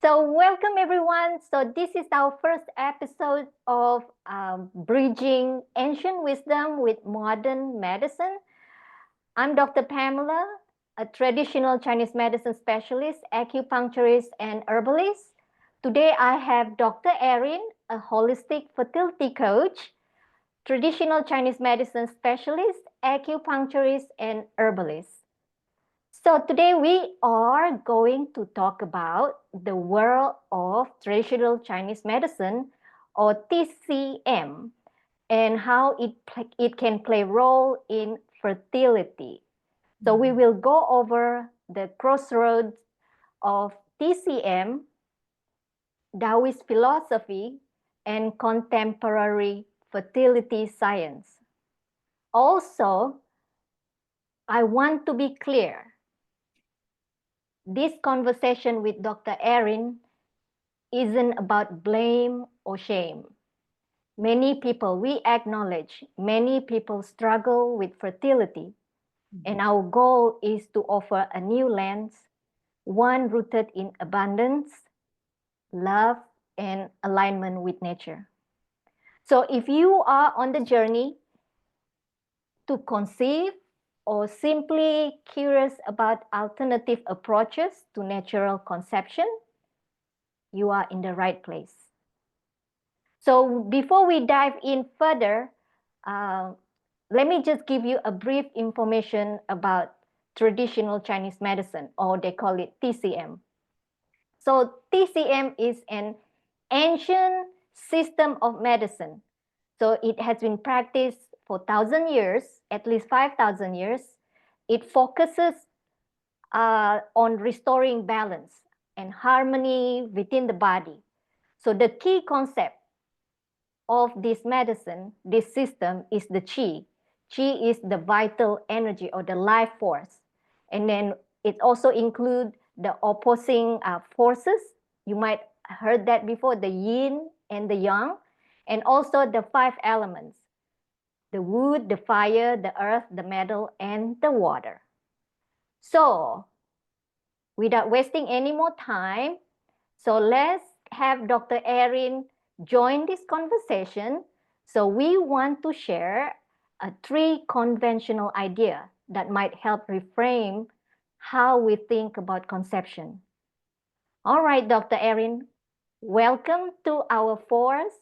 So welcome everyone. So this is our first episode of Bridging Ancient Wisdom with Modern Medicine. I'm Dr. Pamela, a traditional Chinese medicine specialist, acupuncturist, and herbalist. Today I have Dr. Erin, a holistic fertility coach, traditional Chinese medicine specialist, acupuncturist, and herbalist. So today we are going to talk about the world of traditional Chinese medicine or TCM and how it can play a role in fertility. So we will go over the crossroads of TCM, Taoist philosophy, and contemporary fertility science. Also, I want to be clear. This conversation with Dr. Erin isn't about blame or shame. We acknowledge many people struggle with fertility, and our goal is to offer a new lens, one rooted in abundance, love, and alignment with nature. So if you are on the journey to conceive or simply curious about alternative approaches to natural conception, you are in the right place. So before we dive in further, let me just give you a brief information about traditional Chinese medicine, or they call it TCM. So TCM is an ancient system of medicine. So it has been practiced for 1,000 years, at least 5,000 years. It focuses on restoring balance and harmony within the body. So the key concept of this medicine, this system, is the qi. Qi is the vital energy or the life force. And then it also includes the opposing forces. You might heard that before, the yin and the yang, and also the five elements, the wood, the fire, the earth, the metal, and the water. So without wasting any more time, so let's have Dr. Erin join this conversation. So we want to share three conventional ideas that might help reframe how we think about conception. All right, Dr. Erin, welcome to our first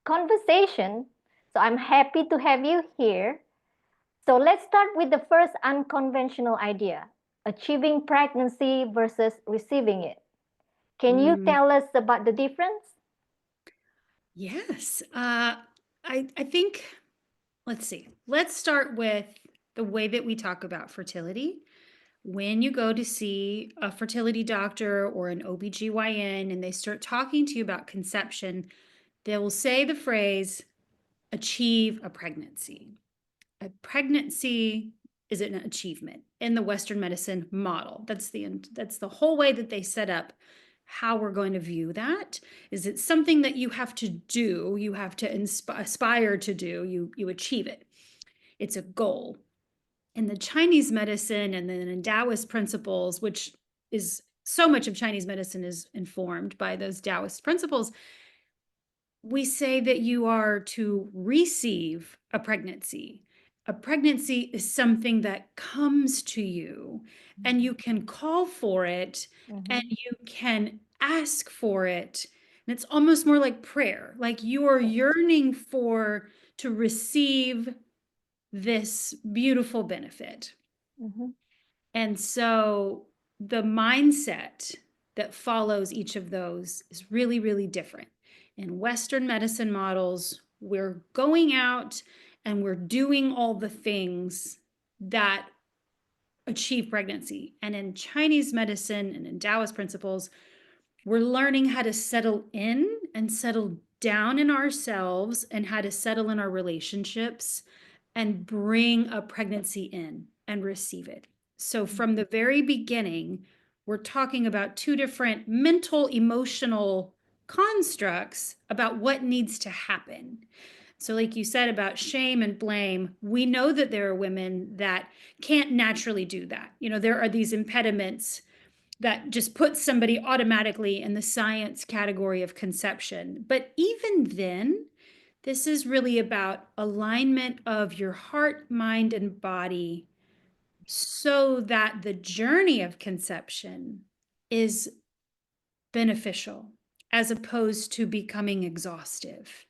conversation. So I'm happy to have you here. So let's start with the first unconventional idea, achieving pregnancy versus receiving it. Can you tell us about the difference? Yes. I think, let's see. Let's start with the way that we talk about fertility. When you go to see a fertility doctor or an OBGYN and they start talking to you about conception, they will say the phrase, achieve a pregnancy. A pregnancy is an achievement in the Western medicine model. That's the whole way that they set up how we're going to view that. Is it's something that you have to do, you have to aspire to do, you achieve it. It's a goal. In the Chinese medicine and then in Taoist principles, which is so much of Chinese medicine is informed by those Taoist principles, we say that you are to receive a pregnancy. A pregnancy is something that comes to you and you can call for it and you can ask for it. And it's almost more like prayer, like you are yearning to receive this beautiful benefit. And so the mindset that follows each of those is really, really different. In Western medicine models, we're going out and we're doing all the things that achieve pregnancy. And in Chinese medicine and in Taoist principles, we're learning how to settle in and settle down in ourselves and how to settle in our relationships and bring a pregnancy in and receive it. So from the very beginning, we're talking about two different mental, emotional constructs about what needs to happen. So, like you said about shame and blame, we know that there are women that can't naturally do that. You know, there are these impediments that just puts somebody automatically in the science category of conception. But even then, this is really about alignment of your heart, mind, and body so that the journey of conception is beneficial as opposed to becoming exhaustive.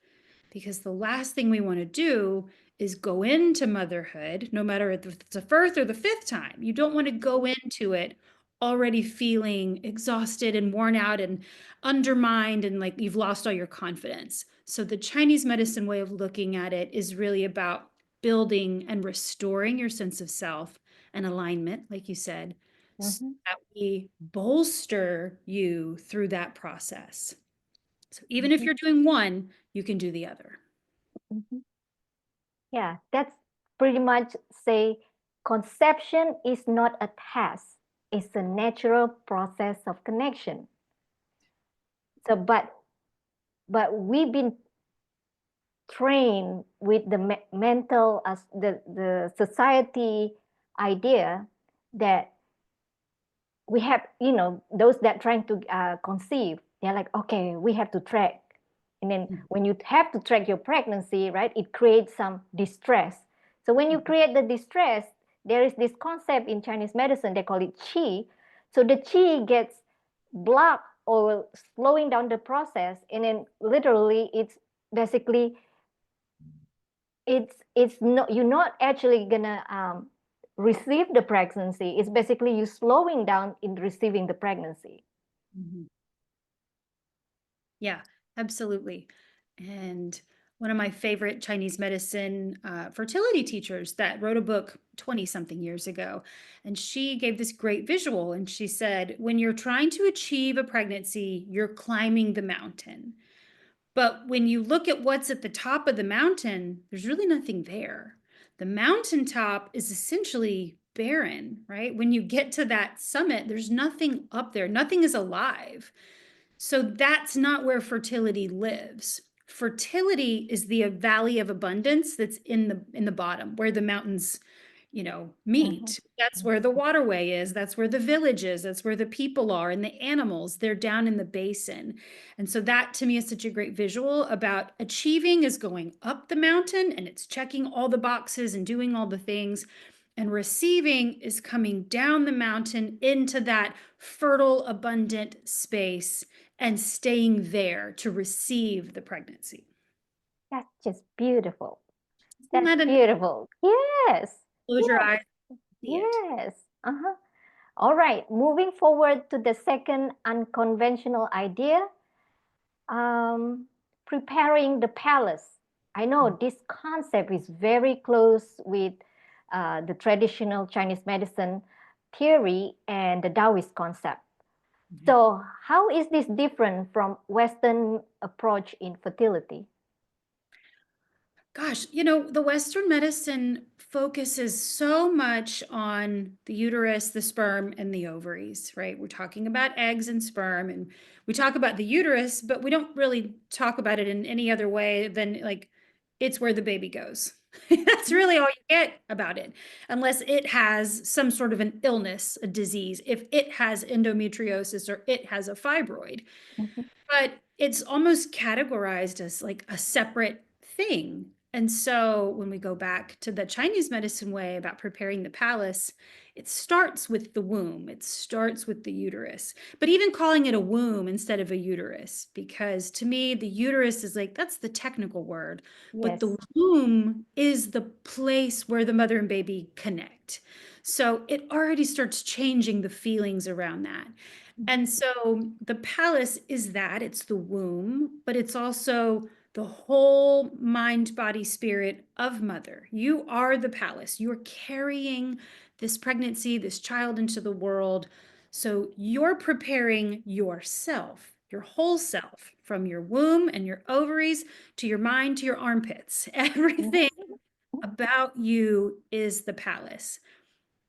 Because the last thing we want to do is go into motherhood, no matter if it's the first or the fifth time. You don't want to go into it already feeling exhausted and worn out and undermined and like you've lost all your confidence. So the Chinese medicine way of looking at it is really about building and restoring your sense of self and alignment, like you said, so Mhm, that we bolster you through that process. So even if mhm, you're doing one, you can do the other. mhm. Yeah, that's pretty much say conception is not a task, it's a natural process of connection. So, but we've been trained with the mental as the society idea that we have, those that trying to conceive, they're like, okay, we have to track. And then when you have to track your pregnancy, right, it creates some distress. So when you create the distress, there is this concept in Chinese medicine, they call it qi. So the qi gets blocked or slowing down the process. And then literally it's basically, it's not, you're not actually gonna receive the pregnancy. It's basically you slowing down in receiving the pregnancy. Mhm. Yeah, absolutely. And one of my favorite Chinese medicine fertility teachers that wrote a book 20 something years ago. And she gave this great visual. And she said, when you're trying to achieve a pregnancy, you're climbing the mountain. But when you look at what's at the top of the mountain, there's really nothing there. The mountaintop is essentially barren, right? When you get to that summit, there's nothing up there, nothing is alive. So that's not where fertility lives. Fertility is the valley of abundance that's in the bottom where the mountains, Mhm. meet. That's where the waterway is, that's where the village is, that's where the people are and the animals, they're down in the basin. And so that to me is such a great visual about achieving is going up the mountain and it's checking all the boxes and doing all the things. And receiving is coming down the mountain into that fertile, abundant space and staying there to receive the pregnancy. That's just beautiful. Isn't That's that a beautiful. Yes. close your Yes. eyes, see it? Yes. Uh-huh. All right. Moving forward to the second unconventional idea, um, preparing the palace. I know this concept is very close with the traditional Chinese medicine theory and the Taoist concept. Mhm. So, how is this different from Western approach in fertility? Gosh, the Western medicine focuses so much on the uterus, the sperm, and the ovaries, right? We're talking about eggs and sperm, and we talk about the uterus, but we don't really talk about it in any other way than like it's where the baby goes. That's really all you get about it, unless it has some sort of an illness, a disease, if it has endometriosis or it has a fibroid. Mhm. But it's almost categorized as like a separate thing. And so when we go back to the Chinese medicine way about preparing the palace, it starts with the womb, it starts with the uterus. But even calling it a womb instead of a uterus, because to me, the uterus is like, that's the technical word, but the Yes. womb is the place where the mother and baby connect. So it already starts changing the feelings around that. And so the palace is that it's the womb, but it's also the whole mind, body, spirit of mother. You are the palace. You're carrying this pregnancy, this child into the world. So you're preparing yourself, your whole self, from your womb and your ovaries to your mind to your armpits. Everything Mhm. about you is the palace.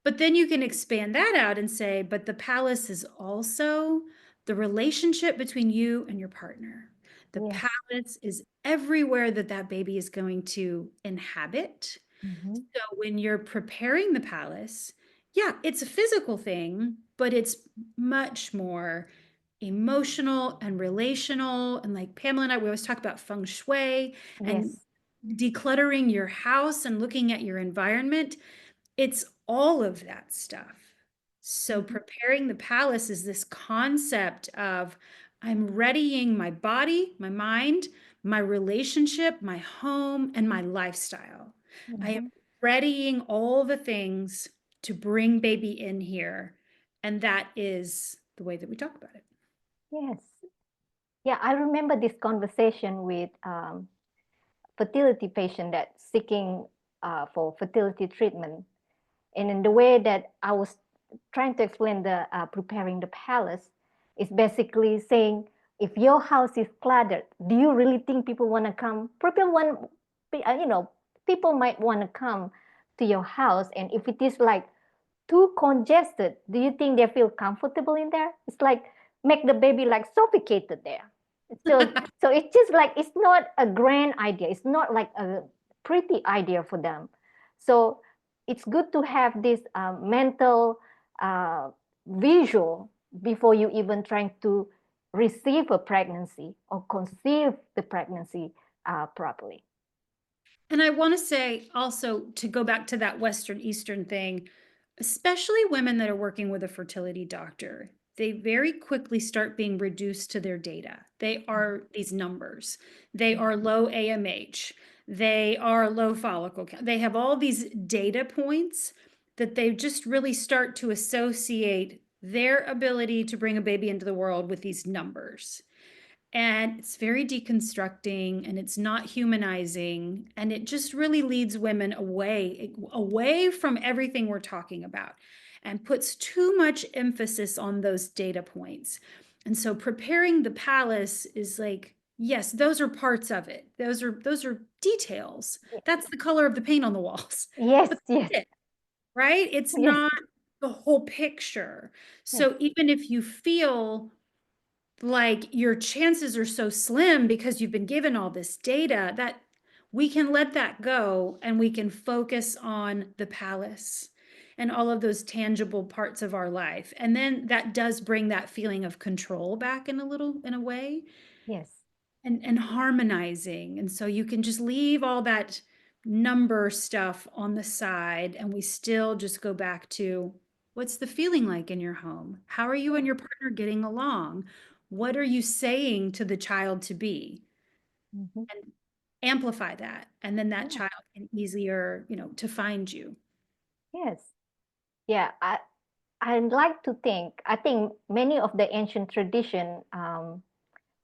But then you can expand that out and say, but the palace is also the relationship between you and your partner. The Yes. palace is everywhere that that baby is going to inhabit. Mhm. So when you're preparing the palace, yeah, it's a physical thing, but it's much more emotional and relational. And like Pamela and I, we always talk about feng shui and Yes. decluttering your house and looking at your environment. It's all of that stuff. So Mhm. preparing the palace is this concept of I'm readying my body, my mind, my relationship, my home, and my lifestyle. I am Mhm. readying all the things to bring baby in here. And that is the way that we talk about it. Yes. Yeah, I remember this conversation with fertility patient that seeking for fertility treatment. And in the way that I was trying to explain the preparing the palace is basically saying, if your house is cluttered, do you really think people want to come? People might want to come to your house, and if it is like too congested, do you think they feel comfortable in there? It's like make the baby like suffocated there. So it's just like it's not a grand idea. It's not like a pretty idea for them. So it's good to have this mental uh, visual before you even trying to receive a pregnancy or conceive the pregnancy properly. And I want to say also to go back to that Western Eastern thing, especially women that are working with a fertility doctor, they very quickly start being reduced to their data. They are these numbers. They are low AMH. They are low follicle count. They have all these data points that they just really start to associate their ability to bring a baby into the world with these numbers. And it's very deconstructing and it's not humanizing. And it just really leads women away from everything we're talking about and puts too much emphasis on those data points. And so preparing the palace is like, yes, those are parts of it. Those are details. That's the color of the paint on the walls. Yes, But yes, that's it, right? It's yes, not the whole picture. yes, So even if you feel like your chances are so slim because you've been given all this data, that we can let that go and we can focus on the palace and all of those tangible parts of our life. And then that does bring that feeling of control back in a way, yes, and harmonizing. And so you can just leave all that number stuff on the side and we still just go back to what's the feeling like in your home? How are you and your partner getting along? What are you saying to the child to be? mhm, And amplify that. And then that yeah, child can easier, to find you. yes, yeah. I like to think. I think many of the ancient tradition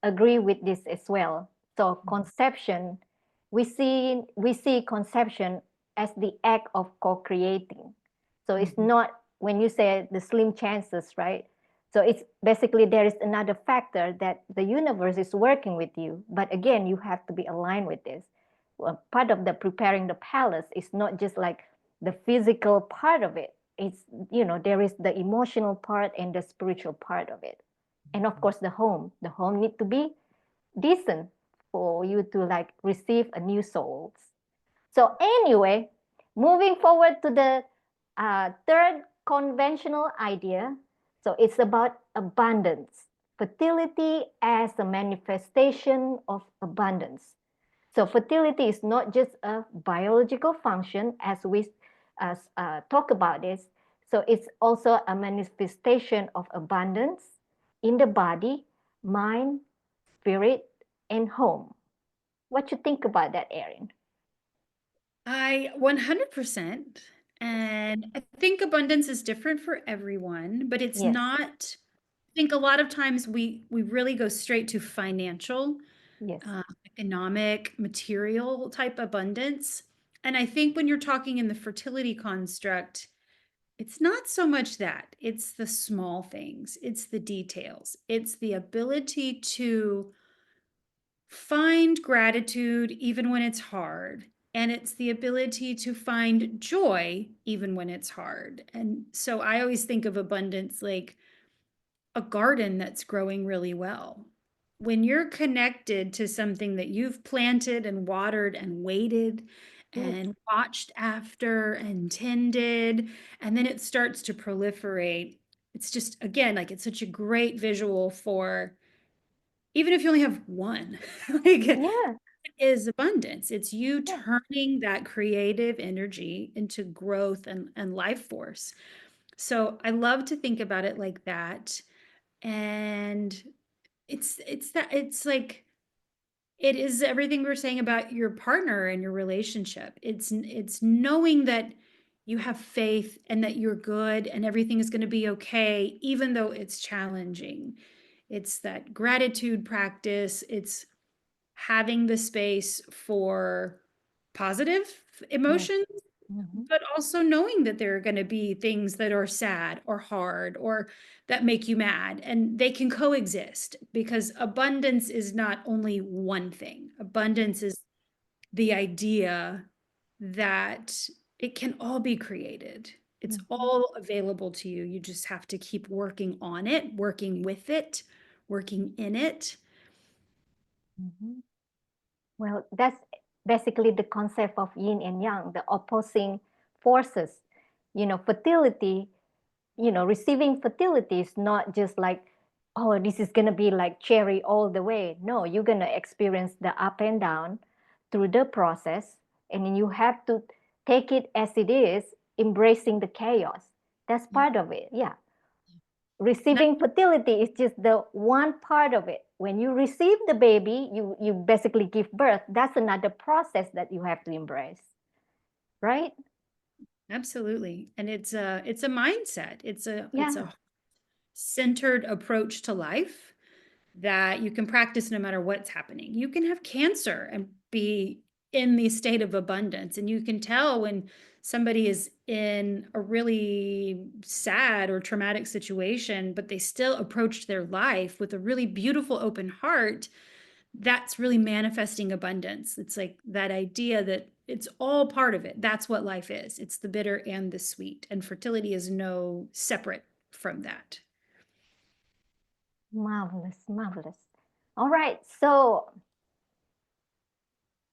agree with this as well. So conception, we see conception as the act of co-creating. So it's Mhm. not when you say the slim chances, right? So it's basically there is another factor that the universe is working with you. But again, you have to be aligned with this. Well, part of the preparing the palace is not just like the physical part of it. It's there is the emotional part and the spiritual part of it, and of course the home need to be decent for you to like receive a new souls. So anyway, moving forward to the third conventional idea. So it's about abundance, fertility as a manifestation of abundance. So fertility is not just a biological function as we talk about this. So it's also a manifestation of abundance in the body, mind, spirit, and home. What you think about that, Erin? I 100%. And I think abundance is different for everyone, but it's Yes, not. I think a lot of times we really go straight to financial, yes, economic, material type abundance. And I think when you're talking in the fertility construct, it's not so much that. It's the small things, it's the details, it's the ability to find gratitude even when it's hard. And it's the ability to find joy even when it's hard. And so I always think of abundance like a garden that's growing really well. When you're connected to something that you've planted and watered and waited yes, and watched after and tended, and then it starts to proliferate, it's just, again, like it's such a great visual for even if you only have one, like Yeah, is abundance. It's you yeah. turning that creative energy into growth and life force. So I love to think about it like that. And it's that it's like it is everything we're saying about your partner and your relationship. It's knowing that you have faith and that you're good and everything is going to be okay, even though it's challenging. It's that gratitude practice. It's having the space for positive Yes. emotions, Mhm. but also knowing that there are going to be things that are sad or hard or that make you mad, and they can coexist because abundance is not only one thing. Abundance is the idea that it can all be created. It's Mhm. all available to you. You just have to keep working on it, working with it, working in it. Mhm. Well, that's basically the concept of yin and yang, the opposing forces. Fertility, receiving fertility is not just like, oh, this is going to be like cherry all the way. No, you're going to experience the up and down through the process. And then you have to take it as it is, embracing the chaos. That's Yep. part of it. Yeah. Receiving fertility is just the one part of it. When you receive the baby, you basically give birth. That's another process that you have to embrace, right? Absolutely. And it's a mindset. It's Yeah. a centered approach to life that you can practice no matter what's happening. You can have cancer and be in the state of abundance, and you can tell when somebody is in a really sad or traumatic situation, but they still approached their life with a really beautiful open heart. That's really manifesting abundance. It's like that idea that it's all part of it. That's what life is. It's the bitter and the sweet. And fertility is no separate from that. Marvelous, marvelous. All right, so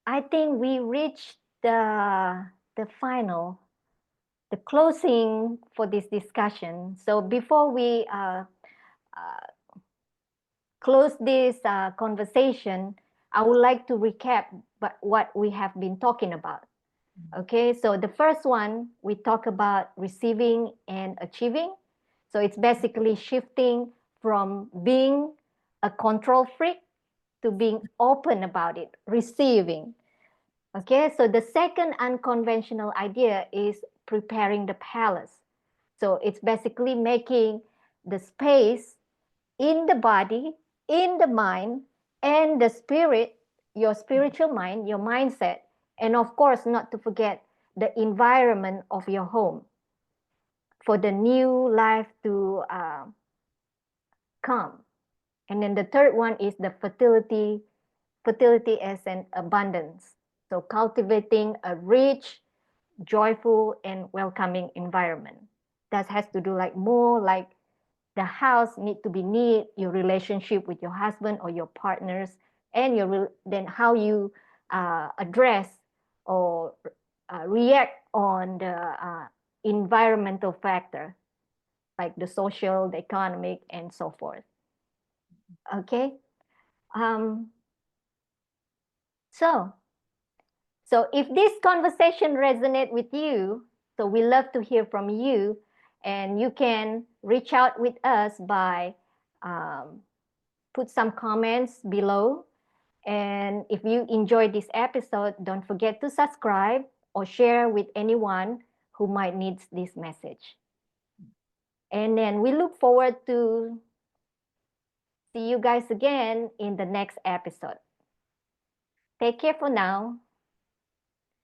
I think we reached the final, the closing for this discussion. So before we uh, close this conversation, I would like to recap what we have been talking about. Okay, so the first one, we talk about receiving and achieving. So it's basically shifting from being a control freak to being open about it, receiving. Okay, so the second unconventional idea is preparing the palace. So it's basically making the space in the body, in the mind, and the spirit, your spiritual mind, your mindset, and of course, not to forget the environment of your home for the new life to come. And then the third one is the fertility as an abundance. So cultivating a rich, joyful, and welcoming environment. That has to do like more like the house need to be neat, your relationship with your husband or your partners, and then how you address or react on the environmental factor like the social, the economic, and so forth. Okay. Um, so So if this conversation resonate with you, so we love to hear from you, and you can reach out with us by put some comments below. And if you enjoyed this episode, don't forget to subscribe or share with anyone who might need this message. And then we look forward to see you guys again in the next episode. Take care for now.